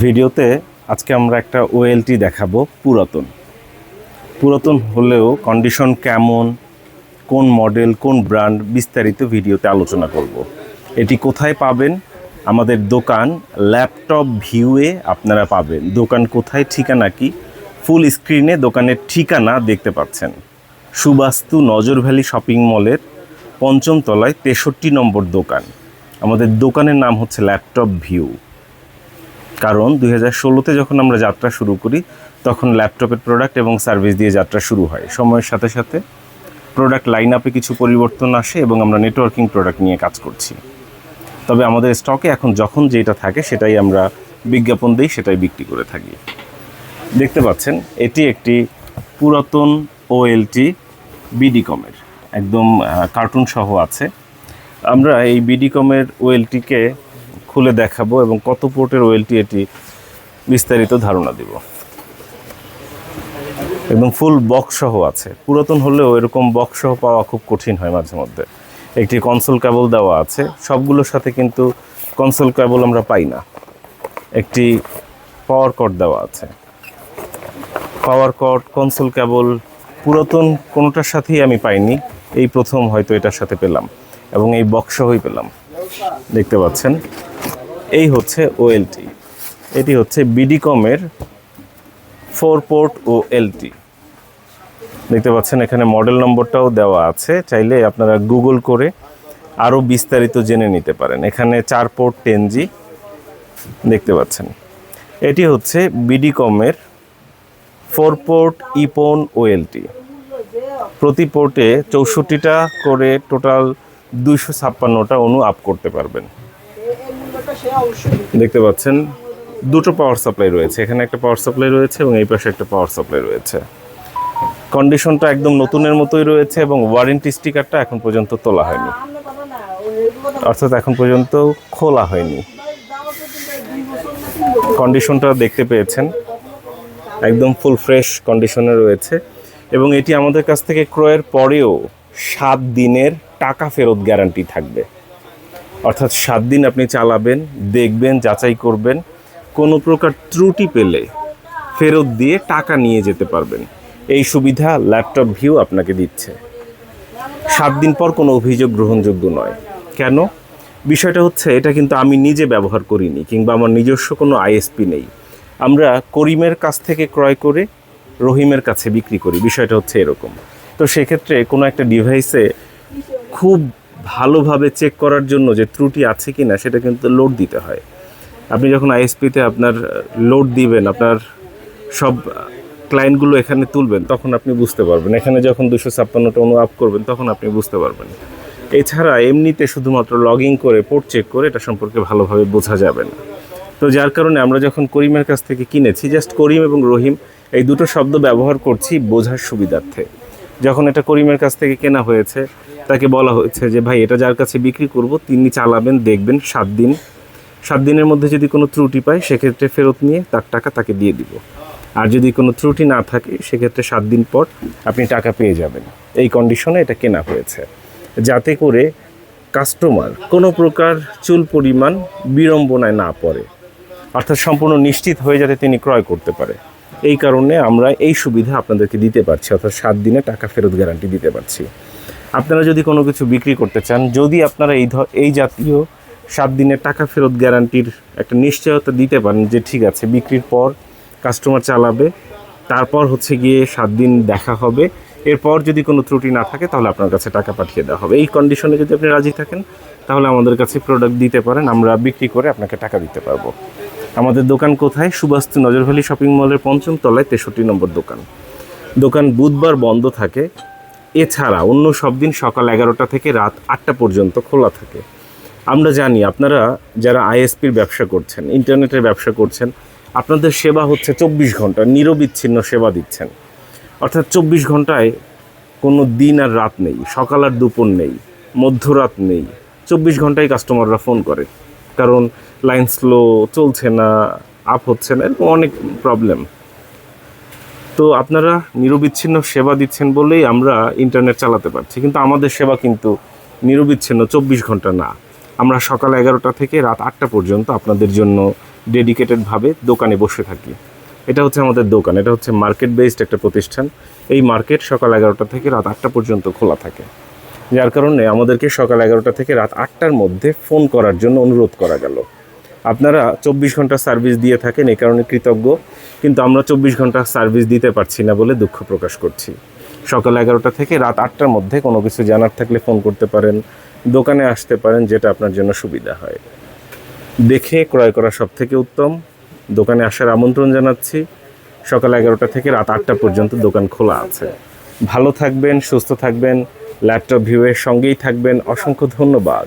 ভিডিওতে আজকে আমরা একটা ওএলটি দেখাবো পুরাতন হলেও কন্ডিশন কেমন, কোন মডেল, কোন ব্র্যান্ড বিস্তারিত ভিডিওতে আলোচনা করব। এটি কোথায় পাবেন? আমাদের দোকান ল্যাপটপ ভিউয়ে আপনারা পাবেন। দোকান কোথায়, ঠিকানা কি, ফুল স্ক্রিনে দোকানের ঠিকানা দেখতে পাচ্ছেন। সুবাস্তু নজর ভ্যালি শপিং মলের ৫ম তলায় ৬৩ নম্বর দোকান। আমাদের দোকানের নাম হচ্ছে ল্যাপটপ ভিউ। কারণ ২০১৬তে যখন আমরা যাত্রা শুরু করি তখন ল্যাপটপের প্রোডাক্ট এবং সার্ভিস দিয়ে যাত্রা শুরু হয়। সময়ের সাথে সাথে প্রোডাক্ট লাইন আপে কিছু পরিবর্তন আসে এবং আমরা নেটওয়ার্কিং প্রোডাক্ট নিয়ে কাজ করছি। তবে আমাদের স্টকে এখন যখন যেটা থাকে সেটাই আমরা বিজ্ঞাপন দিই, সেটাই বিক্রি করে থাকি। দেখতে পাচ্ছেন এটি একটি পুরাতন ওএলটি বিডিকমের, একদম কার্টুন সহ আছে। আমরা এই বিডিকমের ওএলটিকে খুলে দেখাবো এবং কত পোর্টের ওএলটি এটি বিস্তারিত ধারণা দিব। একদম ফুল বক্স সহ আছে। পুরাতন হলেও এরকম বক্স সহ পাওয়া খুব কঠিন হয় মাঝে মধ্যে। একটি কনসোল কেবল দেওয়া আছে, সবগুলোর সাথে কিন্তু কনসোল কেবল আমরা পাই না। একটি পাওয়ার কর্ড দেওয়া আছে, পাওয়ার কর্ড, কনসোল কেবল পুরাতন কোনোটার সাথেই আমি পাইনি, এই প্রথম হয়তো এটার সাথে পেলাম এবং এই বক্স সহই পেলাম। দেখতে পাচ্ছেন এই হচ্ছে ওএলটি। এটি হচ্ছে বিডিকমের 4 পোর্ট ওএলটি। দেখতে পাচ্ছেন এখানে মডেল নম্বরটাও দেওয়া আছে, চাইলে আপনারা গুগল করে আরও বিস্তারিত জেনে নিতে পারেন। এখানে 4 পোর্ট 10G দেখতে পাচ্ছেন। এটি হচ্ছে বিডিকমের 4 পোর্ট ইপন ওএলটি। প্রতি পোর্টে 64টা করে টোটাল 256টা অণু আপ করতে পারবেন। দেখতে পাচ্ছেন দুটো পাওয়ার সাপ্লাই রয়েছে, এখানে একটা পাওয়ার সাপ্লাই রয়েছে এবং এই পাশে একটা পাওয়ার সাপ্লাই রয়েছে। কন্ডিশনটা একদম নতুনের মতোই রয়েছে এবং ওয়ারেন্টি স্টিকারটা এখন পর্যন্ত তোলা হয়নি, অর্থাৎ এখন পর্যন্ত খোলা হয়নি। কন্ডিশনটা দেখতে পেয়েছেন, একদম ফুল ফ্রেশ কন্ডিশনে রয়েছে এবং এটি আমাদের কাছ থেকে ক্রয়ের পরেও 7 দিনের টাকা ফেরত গ্যারান্টি থাকবে। অর্থাৎ 7 দিন আপনি চালাবেন, দেখবেন, যাচাই করবেন, কোনো প্রকার ত্রুটি পেলে ফেরত দিয়ে টাকা নিয়ে যেতে পারবেন। এই সুবিধা ল্যাপটপ ভিউ আপনাকে দিচ্ছে। 7 দিন পর কোনো অভিযোগ গ্রহণযোগ্য নয়। কেন? বিষয়টা হচ্ছে এটা কিন্তু আমি নিজে ব্যবহার করিনি কিংবা আমার নিজস্ব কোনো আইএসপি নেই। আমরা করিমের কাছ থেকে ক্রয় করে রহিমের কাছে বিক্রি করি, বিষয়টা হচ্ছে এরকম। তো সেক্ষেত্রে কোনো একটা ডিভাইসে খুব ভালোভাবে চেক করার জন্য যে ত্রুটি আছে কি না সেটা কিন্তু লোড দিতে হয়। আপনি যখন আইএসপিতে আপনার লোড দিবেন, আপনার সব ক্লায়েন্টগুলো এখানে তুলবেন, তখন আপনি বুঝতে পারবেন। এখানে যখন 256টা অণু আপ করবেন তখন আপনি বুঝতে পারবেন। এছাড়া এমনিতে শুধুমাত্র লগ ইন করে পোর্ট চেক করে এটা সম্পর্কে ভালোভাবে বোঝা যাবে না। তো যার কারণে আমরা যখন করিমের কাছ থেকে কিনেছি, জাস্ট করিম এবং রহিম এই দুটো শব্দ ব্যবহার করছি বোঝার সুবিধার্থে। যখন এটা করিমের কাছ থেকে কেনা হয়েছে তাকে বলা হয়েছে যে ভাই এটা যার কাছে বিক্রি করব তিনি চালাবেন, দেখবেন, 7 দিনের মধ্যে যদি কোনো ত্রুটি পায় সেক্ষেত্রে ফেরত নিয়ে তার টাকা তাকে দিয়ে দিব। আর যদি কোনো ত্রুটি না থাকে সেক্ষেত্রে 7 দিন পর আপনি টাকা পেয়ে যাবেন। এই কন্ডিশনে এটা কেনা হয়েছে, যাতে করে কাস্টমার কোনো প্রকার চুল পরিমাণ বিড়ম্বনায় না পড়ে, অর্থাৎ সম্পূর্ণ নিশ্চিত হয়ে যাতে তিনি ক্রয় করতে পারে। এই কারণে আমরা এই সুবিধা আপনাদেরকে দিতে পারছি, অর্থাৎ 7 দিনে টাকা ফেরত গ্যারান্টি দিতে পারছি। আপনারা যদি কোনো কিছু বিক্রি করতে চান, যদি আপনারা এই জাতীয় 7 দিনের টাকা ফেরত গ্যারান্টির একটা নিশ্চয়তা দিতে পারেন যে ঠিক আছে বিক্রির পর কাস্টমার চালাবে, তারপর হচ্ছে গিয়ে 7 দিন দেখা হবে, এরপর যদি কোনো ত্রুটি না থাকে তাহলে আপনার কাছে টাকা পাঠিয়ে দেওয়া হবে, এই কন্ডিশনে যদি আপনি রাজি থাকেন তাহলে আমাদের কাছে প্রোডাক্ট দিতে পারেন, আমরা বিক্রি করে আপনাকে টাকা দিতে পারবো। আমাদের দোকান কোথায়? সুবাস্তু নজর ভ্যালি শপিং মলের 5ম তলায় 63 নম্বর দোকান। দোকান বুধবার বন্ধ থাকে, এছাড়া অন্য সব দিন সকাল 11টা থেকে রাত 8টা পর্যন্ত খোলা থাকে। আমরা জানি আপনারা যারা আইএসপির ব্যবসা করছেন, ইন্টারনেটের ব্যবসা করছেন, আপনাদের সেবা হচ্ছে 24 ঘন্টা নিরবিচ্ছিন্ন সেবা দিচ্ছেন। অর্থাৎ 24 ঘন্টায় কোনো দিন আর রাত নেই, সকাল আর দুপুর নেই, মধ্যরাত নেই, 24 ঘন্টায় কাস্টমাররা ফোন করে, কারণ লাইন স্লো, চলছে না, আপ হচ্ছে না, এরকম অনেক প্রবলেম। তো আপনারা নিরবিচ্ছিন্ন সেবা দিচ্ছেন বলেই আমরা ইন্টারনেট চালাতে পারছি, কিন্তু আমাদের সেবা কিন্তু নিরবিচ্ছিন্ন 24 ঘন্টা না। আমরা সকাল 11টা থেকে রাত 8টা পর্যন্ত আপনাদের জন্য ডেডিকেটেডভাবে দোকানে বসে থাকি। এটা হচ্ছে আমাদের দোকান, এটা হচ্ছে মার্কেট বেসড একটা প্রতিষ্ঠান। এই মার্কেট সকাল 11টা থেকে রাত 8টা পর্যন্ত খোলা থাকে, যার কারণে আমাদেরকে সকাল 11টা থেকে রাত 8টার মধ্যে ফোন করার জন্য অনুরোধ করা গেল। আপনারা 24 ঘন্টা সার্ভিস দিয়ে থাকেন, এই কারণে কৃতজ্ঞ, কিন্তু আমরা 24 ঘন্টা সার্ভিস দিতে পারছি না বলে দুঃখ প্রকাশ করছি। সকাল 11টা থেকে রাত 8টার মধ্যে কোনো কিছু জানার থাকলে ফোন করতে পারেন, দোকানে আসতে পারেন, যেটা আপনার জন্য সুবিধা হয়। দেখে ক্রয় করা সব থেকে উত্তম। দোকানে আসার আমন্ত্রণ জানাচ্ছি। সকাল 11টা থেকে রাত 8টা পর্যন্ত দোকান খোলা আছে। ভালো থাকবেন, সুস্থ থাকবেন, ল্যাপটপ ভিউয়ের সঙ্গেই থাকবেন। অসংখ্য ধন্যবাদ।